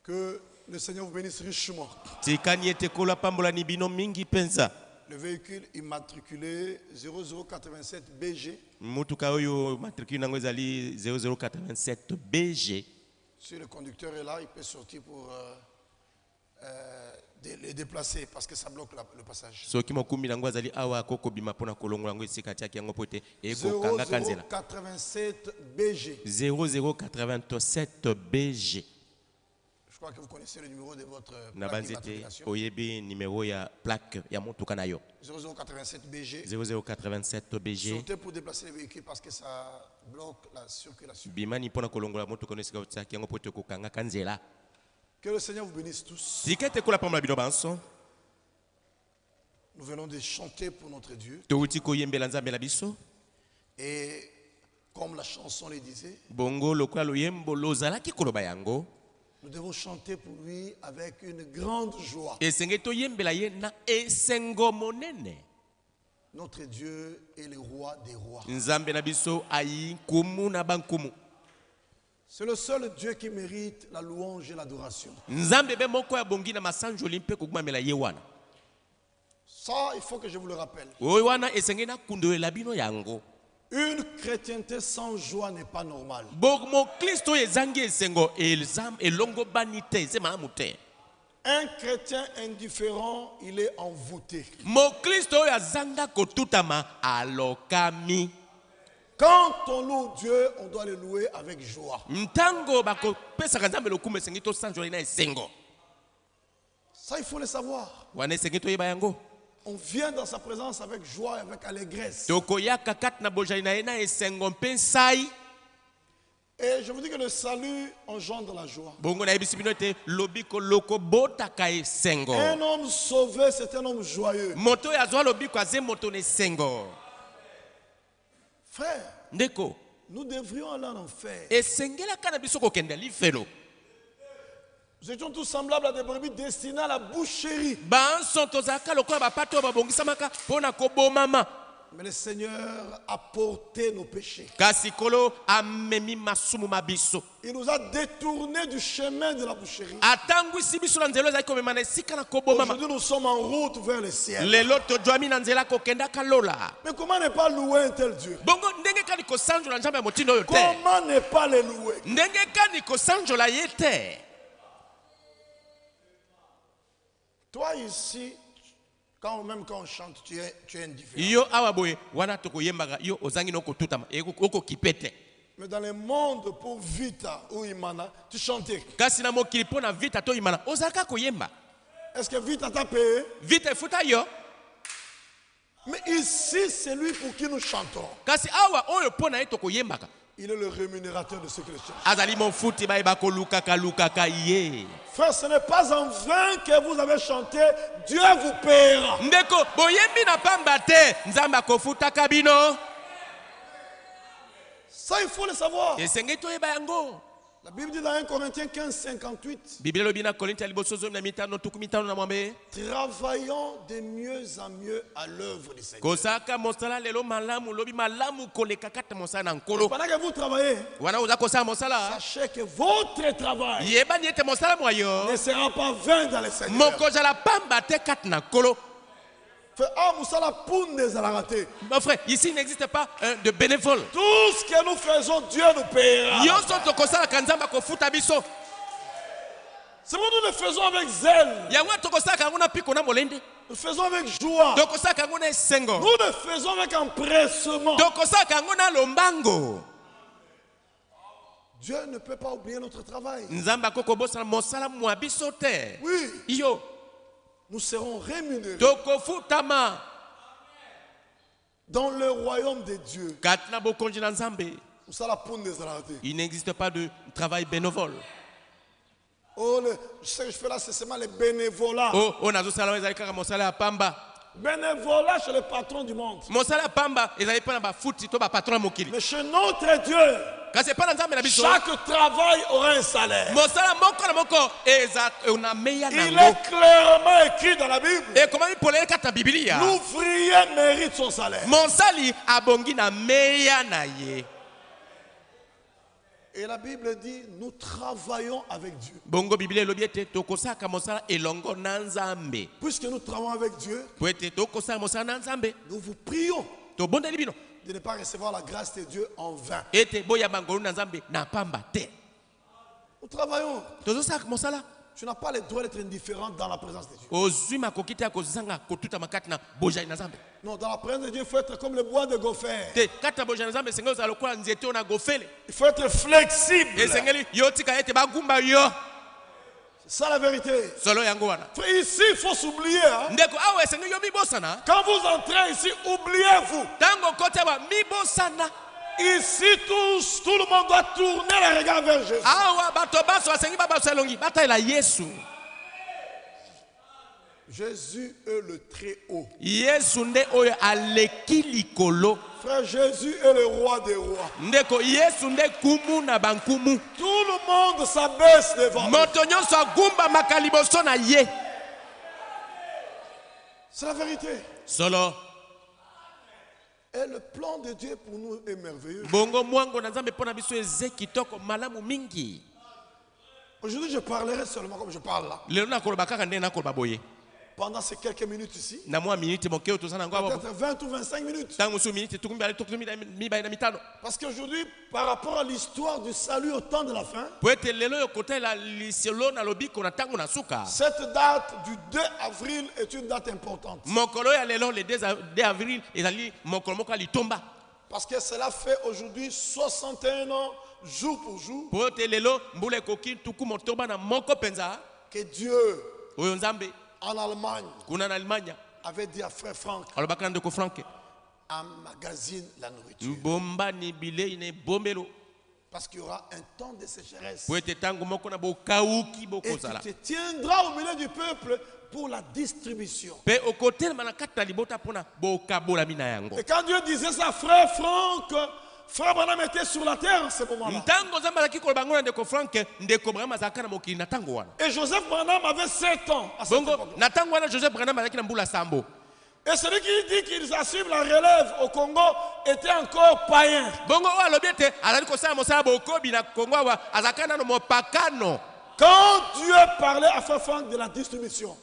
Que le Seigneur vous bénisse richement. Le véhicule immatriculé 0087 BG. Si le conducteur est là, il peut sortir pour les déplacer parce que ça bloque le passage. 0087 BG. 0087 BG. Je crois que vous connaissez le numéro de votre plaque d'immatriculation. 0087 BG. 0087 BG. Sortez pour déplacer les véhicules parce que ça bloque la circulation. Que le Seigneur vous bénisse tous. Nous venons de chanter pour notre Dieu. Et comme la chanson le disait, nous devons chanter pour lui avec une grande joie. Notre Dieu est le roi des rois. C'est le seul Dieu qui mérite la louange et l'adoration. Ça, il faut que je vous le rappelle. Une chrétienté sans joie n'est pas normale. Un chrétien indifférent, il est envoûté. Quand on loue Dieu, on doit le louer avec joie. Ça, il faut le savoir. On vient dans sa présence avec joie et avec allégresse. Et je vous dis que le salut engendre la joie. Un homme sauvé, c'est un homme joyeux. Frère, nous devrions aller en enfer. Nous étions tous semblables à des brebis destinées à la boucherie. Mais le Seigneur a porté nos péchés. Il nous a détournés du chemin de la boucherie. Aujourd'hui, nous sommes en route vers le ciel. Mais comment ne pas louer un tel Dieu? Comment ne pas le louer? Toi ici, quand on chante, tu es indifférent. Mais dans le monde pour Vita ou Imana, tu chantais. Est-ce que Vita t'a payé? Mais ici, c'est lui pour qui nous chantons. Il est le rémunérateur de ce que je chante. Frère, ce n'est pas en vain que vous avez chanté. Dieu vous paiera. Ça, il faut le savoir. La Bible dit dans 1 Corinthiens 15, 58. Travaillons de mieux en mieux à l'œuvre du Seigneur. Pendant que vous travaillez, sachez que votre travail ne sera pas vain dans le Seigneur. Mon frère, ici il n'existe pas de bénévole. Tout ce que nous faisons, Dieu nous paiera. C'est pourquoi nous le faisons avec zèle. Nous le faisons avec joie. Nous le faisons avec empressement. Dieu ne peut pas oublier notre travail. Oui. Nous serons rémunérés dans le royaume de Dieu. Il n'existe pas de travail bénévole. Oh, ce que je fais là, c'est seulement le bénévolat. Bénévolat chez le patron du monde. Mais chez notre Dieu, chaque travail aura un salaire. Il est clairement écrit dans la Bible. L'ouvrier mérite son salaire. Et la Bible dit, nous travaillons avec Dieu. Bongo Bible lobiete tokosaka mosala elongo na Nzambe. Puisque nous travaillons avec Dieu, Poete tokosaka mosala na Nzambe. nous vous prions To bondeli bino. de ne pas recevoir la grâce de Dieu en vain. Ete boya bangolu na Nzambe na pamba te. Nous travaillons. Tozosaka mosala. Tu n'as pas le droit d'être indifférent dans la présence de Dieu. Ozwi makokiti akozanga kotuta makati na boja na Nzambe. Non, dans la présence de Dieu, il faut être comme le bois de gopher. Te kata boja na Nzambe sengeli za lokola nzete ona gofele. Il faut être flexible. Esengeli yotika ete bagumba yo. C'est ça la vérité. Solo yango wana. Ici, il faut s'oublier. Hein? Ndeko awe esengeli yo mibosana. Quand vous entrez ici, oubliez-vous. Tango kote ba mibosana. Ici, tout le monde doit tourner le regard vers Jésus. Jésus est le très haut. Frère, Jésus est le roi des rois. Tout le monde s'abaisse devant lui. C'est la vérité. Solo. Et le plan de Dieu pour nous est merveilleux. Aujourd'hui, je parlerai seulement comme je parle là. Pendant ces quelques minutes ici, peut-être 20 ou 25 minutes. Parce qu'aujourd'hui, par rapport à l'histoire du salut au temps de la fin, cette date du 2 avril est une date importante. Parce que cela fait aujourd'hui 61 ans, jour pour jour, que Dieu, en Allemagne, avait dit à frère Franck, emmagasine la nourriture. Parce qu'il y aura un temps de sécheresse. Et tu te tiendras au milieu du peuple pour la distribution. Et quand Dieu disait ça, frère Franck, frère Branham était sur la terre en ce moment-là. Et Joseph Branham avait 7 ans à cette époque-là. Et celui qui dit qu'il assume la relève au Congo était encore païen. Quand Dieu parlait à frère Franck de la distribution,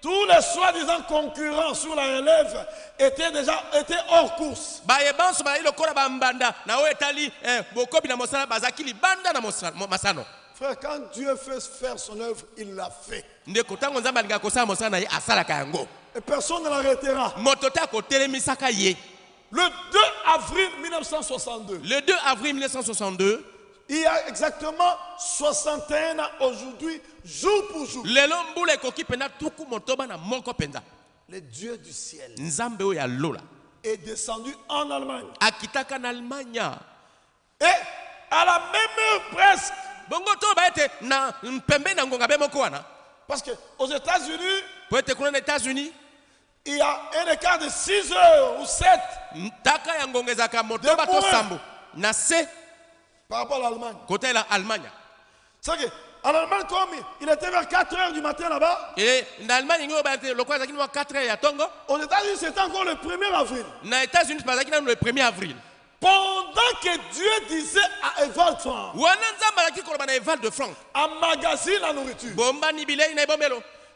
tous les soi-disant concurrents sur la relève étaient hors course. Frère, quand Dieu fait faire son œuvre, il l'a fait. Et personne ne l'arrêtera. Le 2 avril 1962. Le 2 avril 1962. Il y a exactement 61 ans aujourd'hui, jour pour jour. Le Dieu du ciel est descendu en Allemagne. Et à la même heure presque. Parce qu'aux États-Unis, il y a un écart de 6 heures ou 7 par rapport à l'Allemagne. C'est que en Allemagne, comme il était vers 4 heures du matin là-bas, aux États-Unis, c'était encore le 1er avril. Pendant que Dieu disait à Evald Franck, emmagasine la nourriture,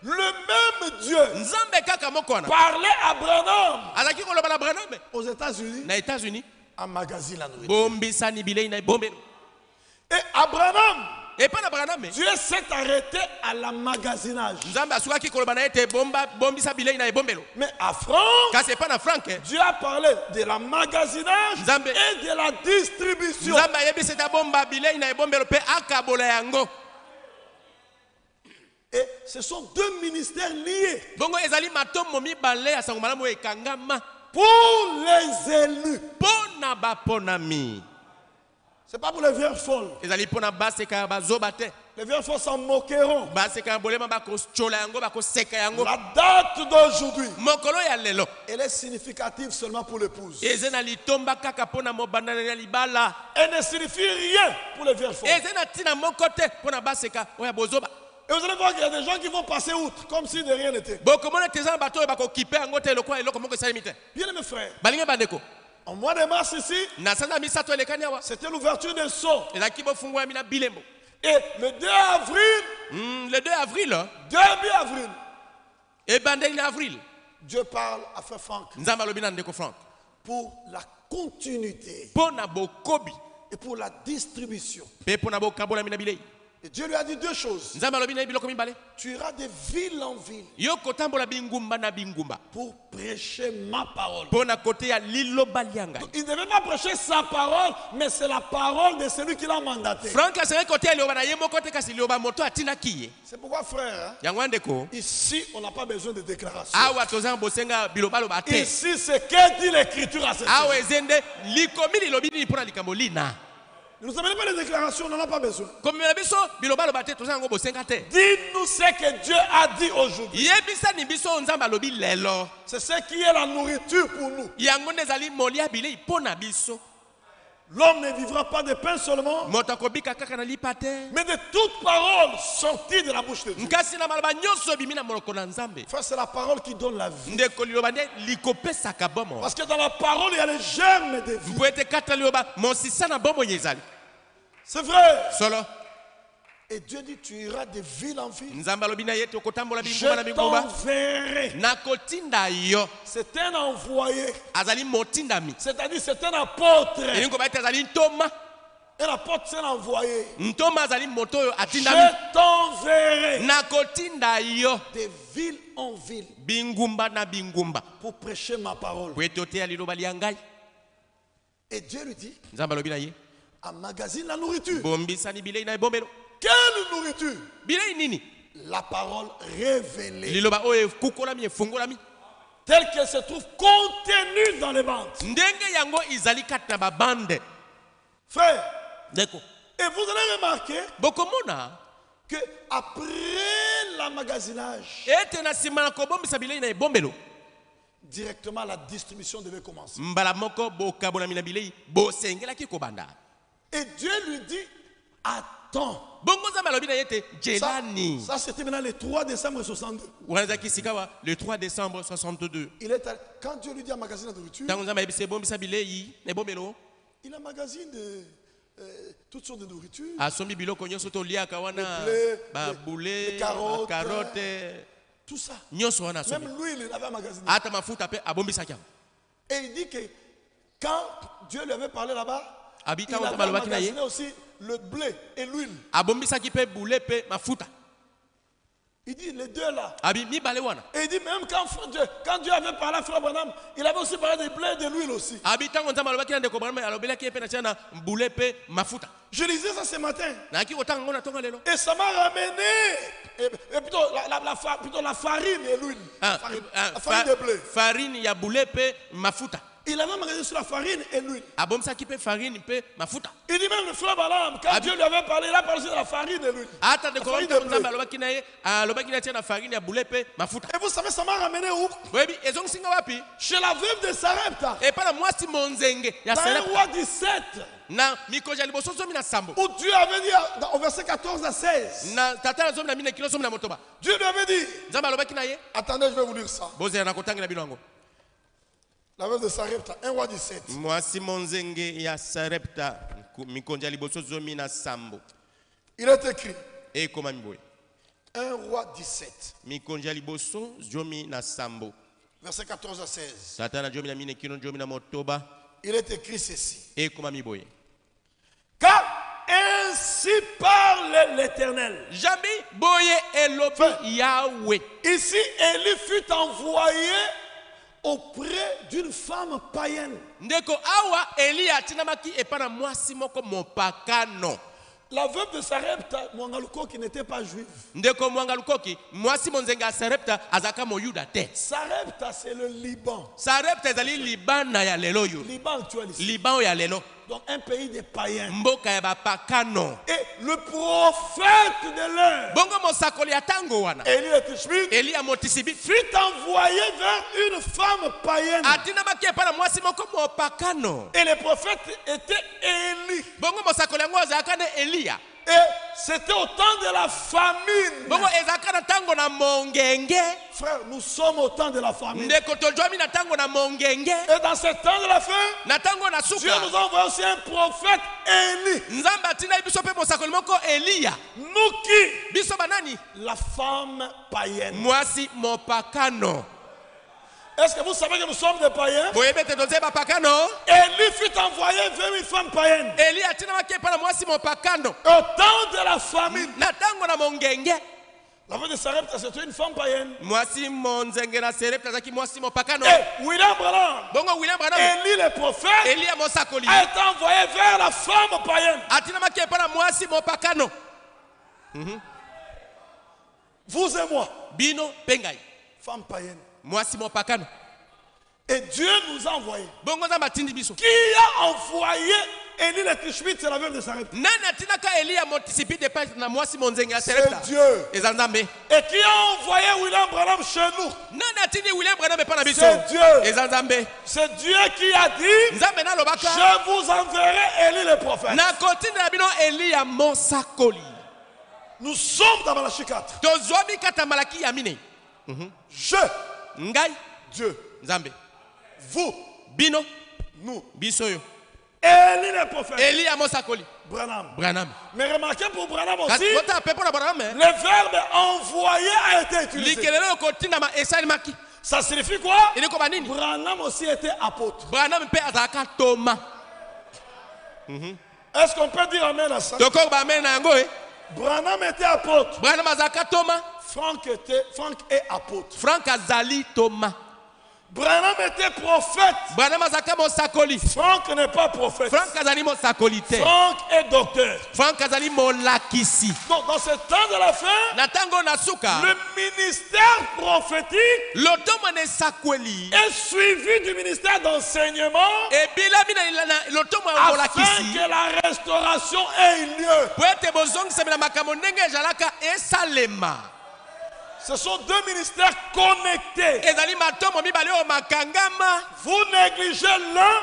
le même Dieu parlait à Branham aux États-Unis, emmagasine la nourriture. Et à Branham, Dieu s'est arrêté à l'emmagasinage. Mais à Franck, Dieu a parlé de l'emmagasinage et de la distribution. Et ce sont deux ministères liés. Pour les élus. Ce n'est pas pour les vierges folles. Les vierges folles s'en moqueront. La date d'aujourd'hui, elle est significative seulement pour l'épouse. Elle ne signifie rien pour les vierges folles. Et vous allez voir qu'il y a des gens qui vont passer outre, comme si de rien n'était. Bien mes frères, En mois de mars ici, c'était l'ouverture des sceaux. Et le 2 avril, début avril, Dieu parle à Frère Franck pour la continuité et pour la distribution. Et Dieu lui a dit deux choses. Tu iras de ville en ville pour prêcher ma parole. Donc, il ne devait pas prêcher sa parole, mais c'est la parole de celui qui l'a mandaté. C'est pourquoi, frère, ici, on n'a pas besoin de déclaration. Ici, c'est que dit l'Écriture à cette chose. Nous ne savons pas les déclarations, on n'en a pas besoin. Dis-nous ce que Dieu a dit aujourd'hui. C'est ce qui est la nourriture pour nous. L'homme ne vivra pas de pain seulement, mais de toute parole sortie de la bouche de Dieu. Frère, c'est la parole qui donne la vie. Parce que dans la parole, il y a les germes de vie. C'est vrai. Et Dieu dit, tu iras de ville en ville. Je t'enverrai. C'est un envoyé. C'est-à-dire c'est un apôtre. Un apôtre, c'est un envoyé. Je t'enverrai de ville en ville pour prêcher ma parole. Et Dieu lui dit, emmagasine la nourriture. Quelle nourriture? La parole révélée, telle qu'elle se trouve contenue dans les bandes. Frère, et vous allez remarquer que après l'emmagasinage, directement la distribution devait commencer. Et Dieu lui dit, attends. Ça c'était maintenant le 3 décembre 62. Le 3 décembre 62. Quand Dieu lui dit emmagasine la nourriture, il emmagasine toutes sortes de nourriture. Les carottes, tout ça. Même l'huile, il avait emmagasiné. Et il dit que quand Dieu lui avait parlé là-bas, il avait emmagasiné aussi le blé et l'huile. Il dit les deux là. Et il dit même quand Dieu avait parlé à Frère Branham, il avait aussi parlé de blé et de l'huile aussi. Je lisais ça ce matin. Et ça m'a ramené plutôt la farine et l'huile. La farine de blé. Il avait magasiné sur la farine et l'huile. Il dit même le frère Balaam, quand Dieu lui avait parlé, il a parlé de la farine et l'huile. Et vous savez, ça m'a ramené où? Chez la veuve de Sarepta. Dans un roi 17. Où Dieu avait dit au verset 14 à 16. Dieu lui avait dit, attendez, je vais vous lire ça. La veuve de Sarepta, 1 roi 17. Il est écrit, 1 roi 17. Verset 14 à 16. Il est écrit ceci. Car ainsi parle l'Éternel. Ici, Élie fut envoyé auprès d'une femme païenne. La veuve de Sarepta, Mwangaluko, qui n'était pas juive. Sarepta, c'est le Liban. Liban actuel ici. Donc un pays des païens. Et le prophète de l'heure, Élie le Tishbite, fut envoyé vers une femme païenne. Et le prophète était Élie. Et c'était au temps de la famine. Frère, nous sommes au temps de la famine. Et dans ce temps de la fin, Dieu nous envoie aussi un prophète Élie. Nous qui? La femme païenne. Est-ce que vous savez que nous sommes des païens? Élie fut envoyé vers une femme païenne. Au temps de la famine. La femme de Sarepta, c'était une femme païenne. Et William Branham, Élie le prophète, a été envoyé vers la femme païenne. Vous et moi. Femme païenne. Et Dieu nous a envoyés. Qui a envoyé Élie le Tishbite, c'est la veuve de Sarepta. C'est Dieu. Et qui a envoyé William Branham chez nous? C'est Dieu. C'est Dieu qui a dit, je vous enverrai Élie le prophète. Nous sommes dans Malachie 4. Je, Dieu, vous, Bino, nous, Bisoyo, Élie le prophète, Branham. Mais remarquez pour Branham aussi, le verbe envoyer a été utilisé. Ça signifie quoi? Branham aussi était apôtre. Est-ce qu'on peut dire amen à ça? Branham était apôtre. Franck est apôtre. Franck Azali Thomas. Branham était prophète. Franck n'est pas prophète. Franck est docteur. Donc dans ce temps de la fin, le ministère prophétique est suivi du ministère d'enseignement afin que la restauration ait lieu. Ce sont deux ministères connectés. Vous négligez l'un,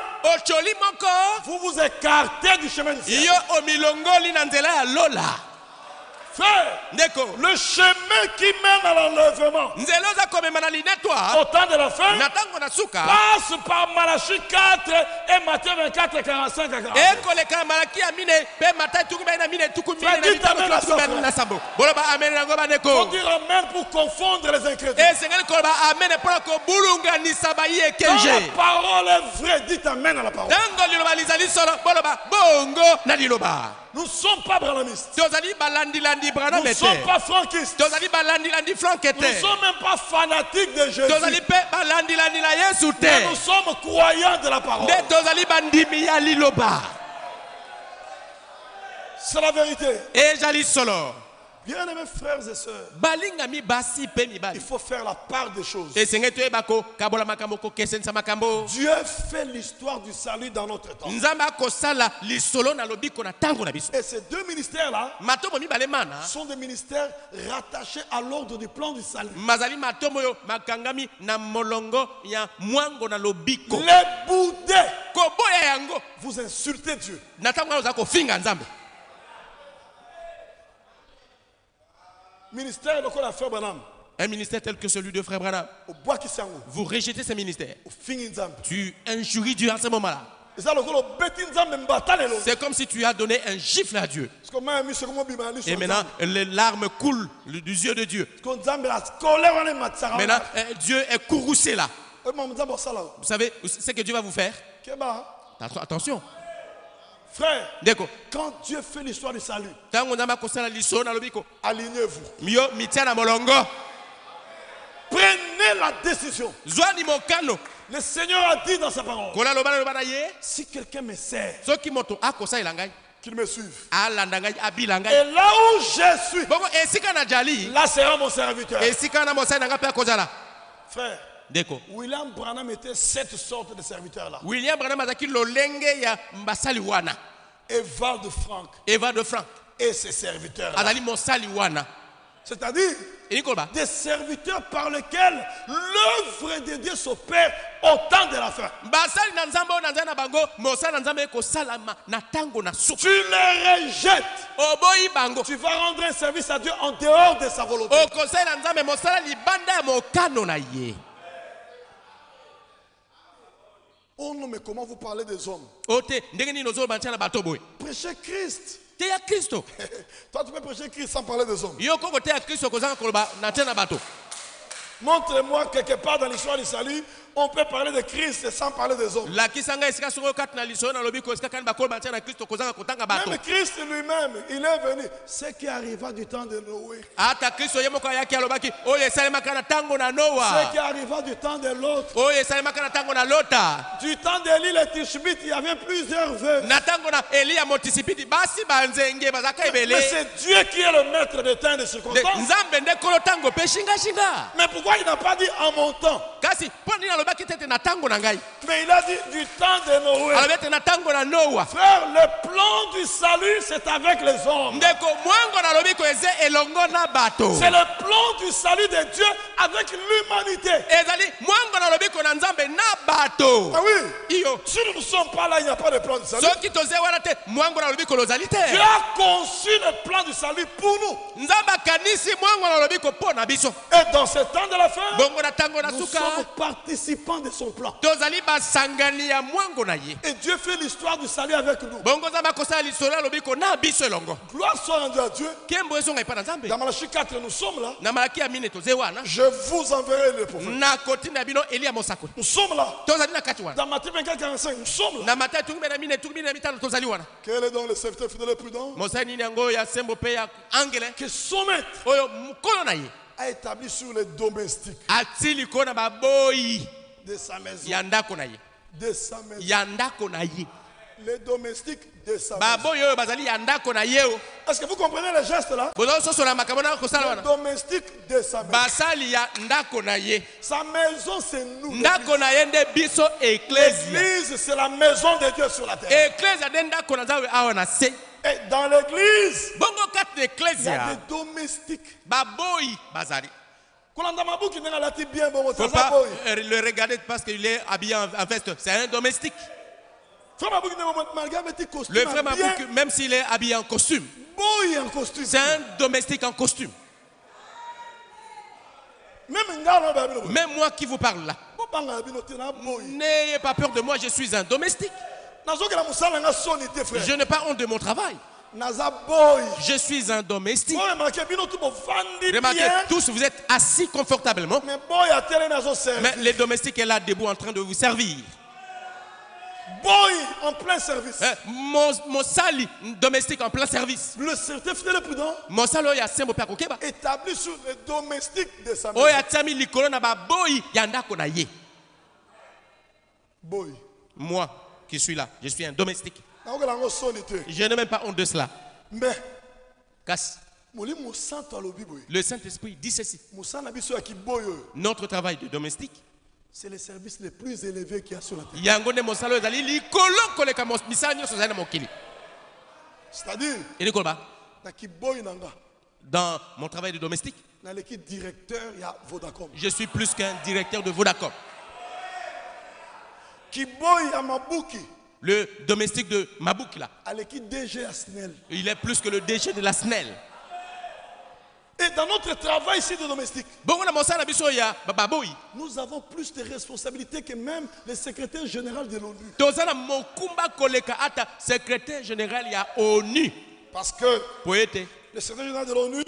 vous vous écartez du chemin du ciel. Frère, le chemin qui mène à l'enlèvement au temps de la fin passe par Malachie 4 et Matthieu 24, 45 à 40. Faut dire amen pour confondre les ingrédients. Quand la parole est vraie, dites amen à la parole. Nous ne sommes pas branhamistes. Nous ne sommes pas franquistes. Nous ne sommes même pas fanatiques de Jésus. Mais nous sommes croyants de la parole. C'est la vérité. Bien-aimés frères et sœurs, il faut faire la part des choses. Dieu fait l'histoire du salut dans notre temps. Et ces deux ministères-là sont des ministères rattachés à l'ordre du plan du salut. Les boudés, vous insultez Dieu. Ministère de la Frère Branham. Un ministère tel que celui de Frère Branham. Vous rejetez ce ministère. Tu injuries Dieu à ce moment-là. C'est comme si tu as donné un gifle à Dieu. Et maintenant, les larmes coulent du yeux de Dieu. Maintenant, Dieu est courroucé là. Vous savez ce que Dieu va vous faire? Attention. Frère, quand Dieu fait l'histoire du salut, alignez-vous. Prenez la décision. Le Seigneur a dit dans sa parole, si quelqu'un me sert, qu'il me suive. Et là où je suis, là sera mon serviteur. Frère, William Branham était cette sorte de serviteur là. William Branham azaki lolenge ya mbasali wana. Eva de Franck. Eva de Franck. Et ses serviteurs. Azali mosali wana. C'est-à-dire des serviteurs par lesquels l'œuvre de Dieu s'opère au temps de la fin. Tu les rejettes. Tu vas rendre un service à Dieu en dehors de sa volonté. Oh non, mais comment vous parlez des hommes? Prêchez Christ. Toi, tu peux prêcher Christ sans parler des hommes. Montre-moi quelque part dans l'histoire du salut, on peut parler de Christ sans parler des hommes. Même Christ lui-même, il est venu. Ce qui arriva du temps de Noé. Ce qui arriva du temps de l'autre. Du temps d'Élie le Tishbite, il y avait plusieurs veuves. Mais c'est Dieu qui est le maître des temps et des circonstances. Mais pourquoi il n'a pas dit en mon temps? Mais il a dit du temps de Noé. Frère, le plan du salut, c'est avec les hommes. C'est le plan du salut de Dieu avec l'humanité. Ah oui. Si nous ne sommes pas là, il n'y a pas de plan du salut. Dieu a conçu le plan du salut pour nous. Et dans ce temps de la fin, nous sommes participants de son plan. Et Dieu fait l'histoire du salut avec nous. Gloire soit rendue à Dieu. Dans Malachie 4, nous sommes là. Je vous enverrai le prophète. Nous sommes là. Dans Matthieu 24, 45, nous sommes là. Quel est donc le serviteur fidèle et prudent que son maître a établi sur les domestiques de sa maison. De sa maison. Les domestiques de sa maison. Est-ce que vous comprenez le geste là? Les domestiques de sa maison. Sa maison, c'est nous. L'église, c'est la maison de Dieu sur la terre. Et dans l'église, il y a des domestiques. Faut pas le regarder parce qu'il est habillé en veste. C'est un domestique. Le frère Mabouk, même s'il est habillé en costume, c'est un domestique en costume. Même moi qui vous parle là, n'ayez pas peur de moi, je suis un domestique. Je n'ai pas honte de mon travail. Je suis un domestique. Remarquez, tous vous êtes assis confortablement. Mais le domestique est là debout en train de vous servir. En plein service. Mon sali domestique en plein service. Le serviteur fidèle et prudent établi sur le domestique de sa maison. Moi qui suis là, je suis un domestique. Je n'ai même pas honte de cela. Mais le Saint-Esprit dit ceci. Notre travail de domestique, c'est le service le plus élevé qu'il y a sur la terre. C'est-à-dire, dans mon travail de domestique, je suis plus qu'un directeur de Vodacom. Le domestique de Mabouk là, il est plus que le DG de la SNEL. Et dans notre travail ici de domestique, nous avons plus de responsabilités que même le secrétaire général de l'ONU. Parce que le secrétaire général de l'ONU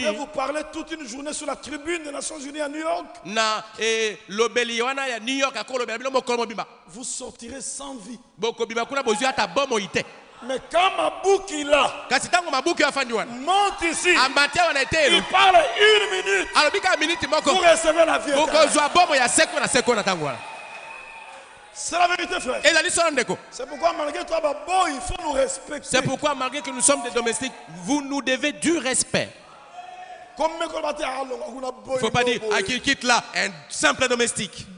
peut vous parler toute une journée sur la tribune des Nations Unies à New York. Vous sortirez sans vie. Mais quand Mabouk est là, monte ici, il parle 1 minute pour recevoir la vie. C'est la vérité, frère. C'est pourquoi malgré toi, il faut nous respecter. C'est pourquoi malgré que nous sommes des domestiques, vous nous devez du respect. Il ne faut pas dire à qui quitte là, un simple domestique.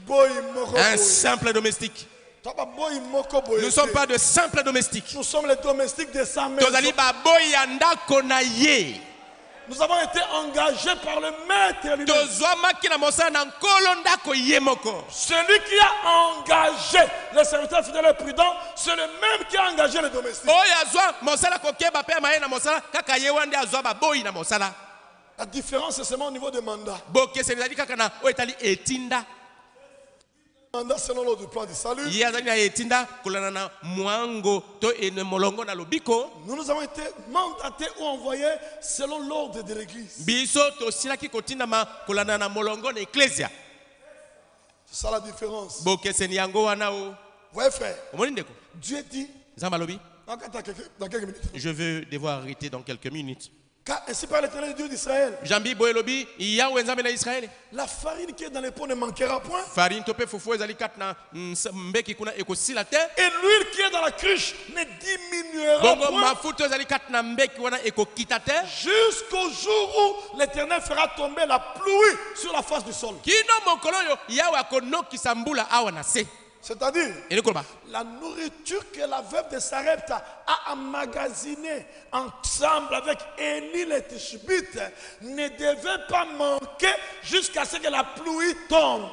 Un simple domestique. Nous ne sommes pas de simples domestiques. Nous sommes les domestiques de sa maison. Nous avons été engagés par le maître lui-même. Celui qui a engagé les serviteurs fidèles et prudents, c'est le même qui a engagé les domestiques. La différence, c'est seulement au niveau des mandats. Mandat selon l'ordre du plan du salut. Nous avons été mandatés ou envoyés selon l'ordre de l'église. C'est ça la différence. Vous voyez frère, Dieu dit, dans quelques minutes. Je vais devoir arrêter dans quelques minutes. Car ainsi par l'Éternel Dieu d'Israël, la farine qui est dans les pots ne manquera point. Et l'huile qui est dans la cruche ne diminuera point. Jusqu'au jour où l'Éternel fera tomber la pluie sur la face du sol. C'est-à-dire, la nourriture que la veuve de Sarepta a emmagasinée ensemble avec Élie le Tishbite ne devait pas manquer jusqu'à ce que la pluie tombe.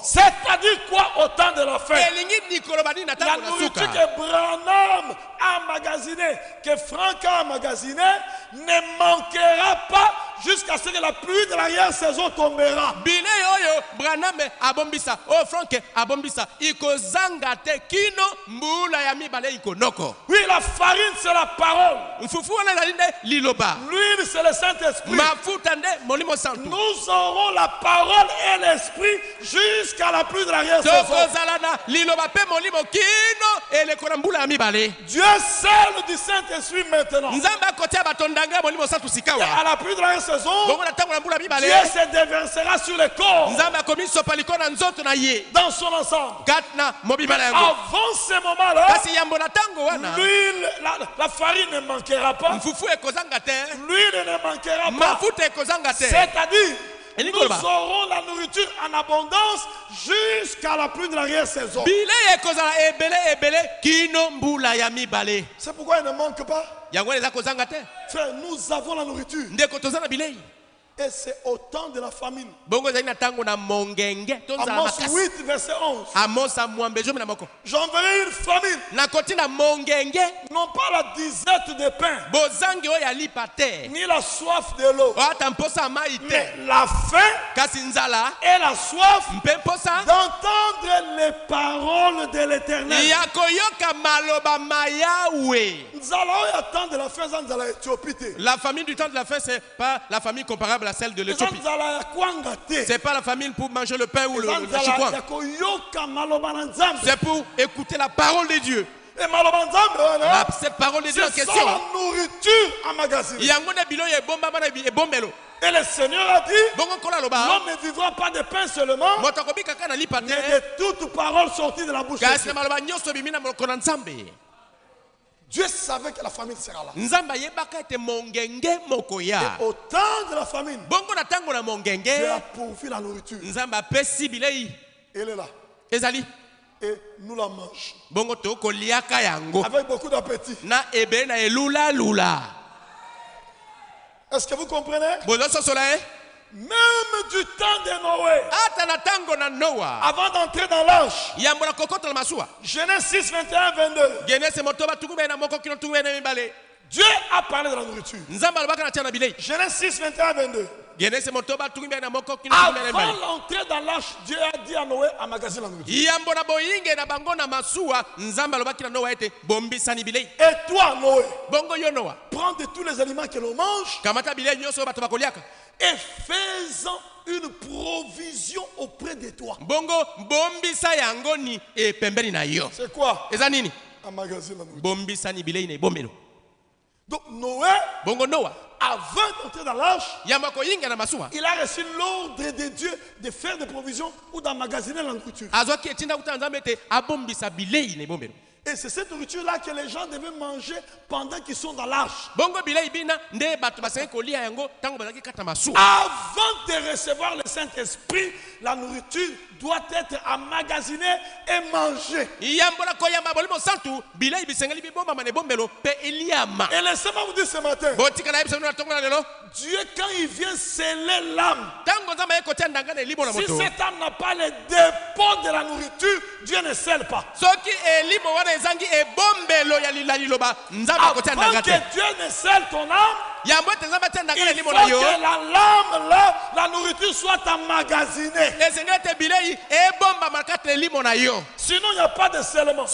C'est-à-dire quoi au temps de la fin? La nourriture que Branham a emmagasinée, que Franck a emmagasinée, ne manquera pas jusqu'à ce que la pluie de l'arrière-saison tombera. Oui, la farine c'est la parole. L'huile c'est le Saint-Esprit. Nous aurons la parole et l'esprit jusqu'à la pluie de l'arrière-saison. Dieu seul du Saint-Esprit maintenant. Et à la pluie de l'arrière-saison, Dieu se déversera sur les corps dans son ensemble. Avant ce moment-là, l'huile, la farine ne manquera pas. L'huile ne manquera pas. C'est-à-dire, nous aurons la nourriture en abondance jusqu'à la pluie de l'arrière-saison. C'est pourquoi il ne manque pas. Frère, nous avons la nourriture. Et c'est au temps de la famine. Amos 8, verset 11. J'enverrai une famine. Non pas la disette de pain, ni la soif de l'eau, mais la faim et la soif d'entendre les paroles de l'Éternel. La famine du temps de la fin, c'est pas la famine comparable à celle de l'Éthiopie. C'est pas la famine pour manger le pain ou le chikwang. C'est pour écouter la parole de Dieu. Cette parole de Dieu en question. C'est la nourriture emmagasinée. Et le Seigneur a dit, l'homme ne vivra pas de pain seulement, mais de toute parole sortie de la bouche de Dieu. Dieu savait que la famine sera là. Et au temps de la famine, Dieu a pourvu la nourriture. Elle est là. Et nous la mangeons. Avec beaucoup d'appétit. Est-ce que vous comprenez? Même du temps de Noé, avant d'entrer dans l'arche, Genèse 6, 21, 22, Dieu a parlé de la nourriture. Genèse 6, 21, 22. Avant l'entrée dans l'arche, Dieu a dit à Noé, emmagasine la nourriture. Et toi, Noé, prends de tous les aliments que l'on mange et fais-en une provision auprès de toi. C'est quoi? Emmagasine la nourriture. Donc Noé, avant d'entrer dans l'arche, il a reçu l'ordre de Dieu de faire des provisions ou d'emmagasiner la nourriture. Et c'est cette nourriture-là que les gens devaient manger pendant qu'ils sont dans l'arche. Avant de recevoir le Saint-Esprit, la nourriture doit être emmagasinée et mangée. Et laissez-moi vous dire ce matin, Dieu, quand il vient sceller l'âme, si cette âme n'a pas le dépôt de la nourriture, Dieu ne scelle pas. Avant que Dieu ne scelle ton âme, il faut que la nourriture soit emmagasinée. Sinon, il n'y a pas de scellement. Le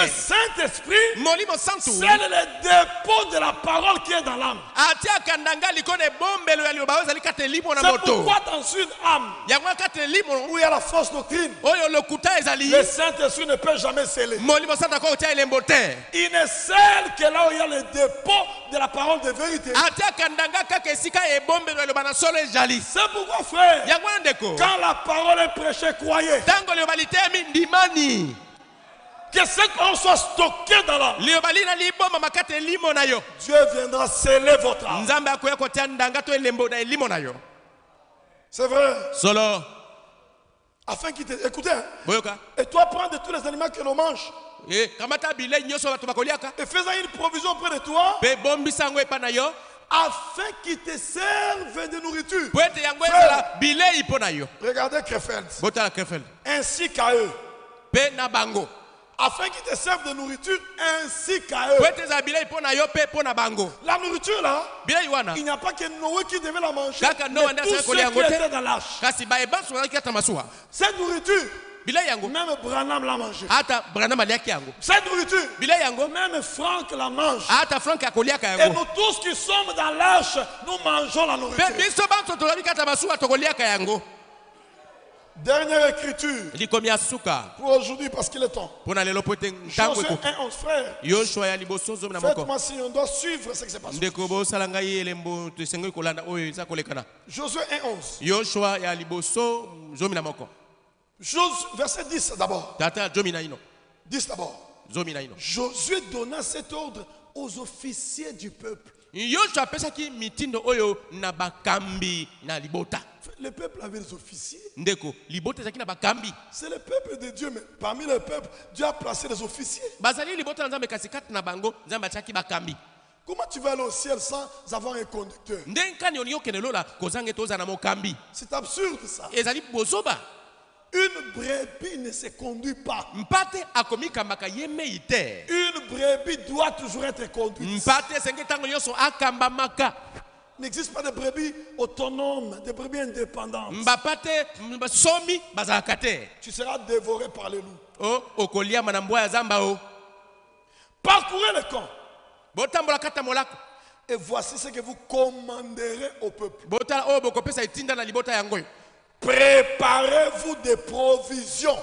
Saint-Esprit scelle le dépôt de la parole qui est dans l'âme. C'est pourquoi dans une âme où il y a la fausse doctrine, le Saint-Esprit ne peut jamais sceller. Il ne scelle que là où il y a le dépôt de la parole de vérité. C'est pourquoi, frère, quand la parole est prêchée, croyez que cette parole soit stockée dans l'âme. Dieu viendra sceller votre âme. C'est vrai. Solo. Afin qu'il te... Écoutez, hein? Et toi, prends de tous les aliments que l'on mange. Et fais-en une provision auprès de toi, afin qu'il te serve de nourriture. Regardez Krefeld. Ainsi qu'à eux. Afin qu'ils te servent de nourriture ainsi qu'à eux. La nourriture là, il n'y a pas que Noé qui devait la manger, mais tous ceux qui étaient dans l'arche. Cette nourriture, même Branham l'a mangé. Cette nourriture, même Franck la mange. Et nous tous qui sommes dans l'arche, nous mangeons la nourriture. Dernière écriture pour aujourd'hui parce qu'il est temps. Josué 1:11, frère. Faites-moi signe, on doit suivre ce qui se passe. Josué 1:11. Verset 10 d'abord. 10 d'abord. Josué donna cet ordre aux officiers du peuple. Le peuple avait des officiers. C'est le peuple de Dieu, mais parmi le peuple, Dieu a placé des officiers. Comment tu vas aller au ciel sans avoir un conducteur? C'est absurde ça. Une brebis ne se conduit pas. Une brebis doit toujours être conduite. Il n'existe pas de brebis autonomes, de brebis indépendantes. Tu seras dévoré par les loups. Parcourez le camp. Et voici ce que vous commanderez au peuple. Préparez-vous des provisions.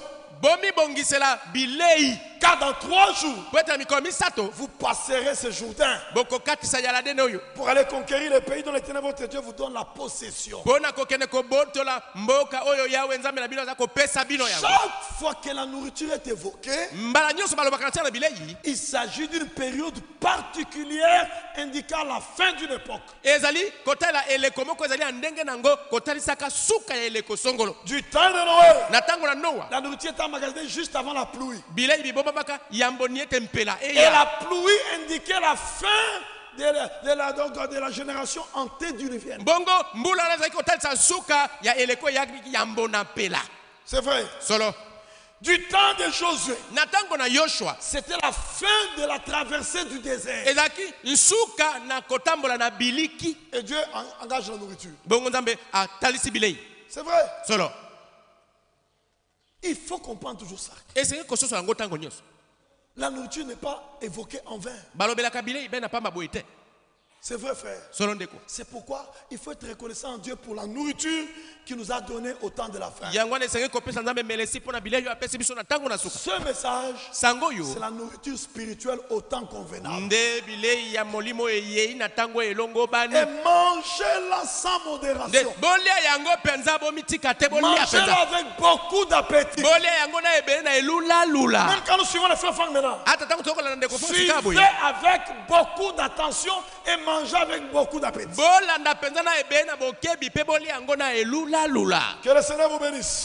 Car dans 3 jours, vous passerez ce Jourdain pour aller conquérir le pays dont l'Éternel votre Dieu vous donne la possession. Chaque fois que la nourriture est évoquée, il s'agit d'une période particulière indiquant la fin d'une époque. Du temps de Noé, la nourriture était emmagasinée juste avant la pluie. Et la pluie indiquait la fin de la génération antédiluvienne. C'est vrai. Du temps de Josué, c'était la fin de la traversée du désert. Et Dieu engage la nourriture. C'est vrai. Il faut comprendre toujours ça. La nourriture n'est pas évoquée en vain. C'est vrai, frère. C'est pourquoi il faut être reconnaissant à Dieu pour la nourriture qu'il nous a donnée au temps de la faim. Ce message, c'est la nourriture spirituelle au temps convenable. Et mangez-la sans modération. Mangez-la avec beaucoup d'appétit. Même quand nous suivons les frères Franck maintenant, suivez avec beaucoup d'attention et mangez avec beaucoup d'appétit. Que le Seigneur vous bénisse.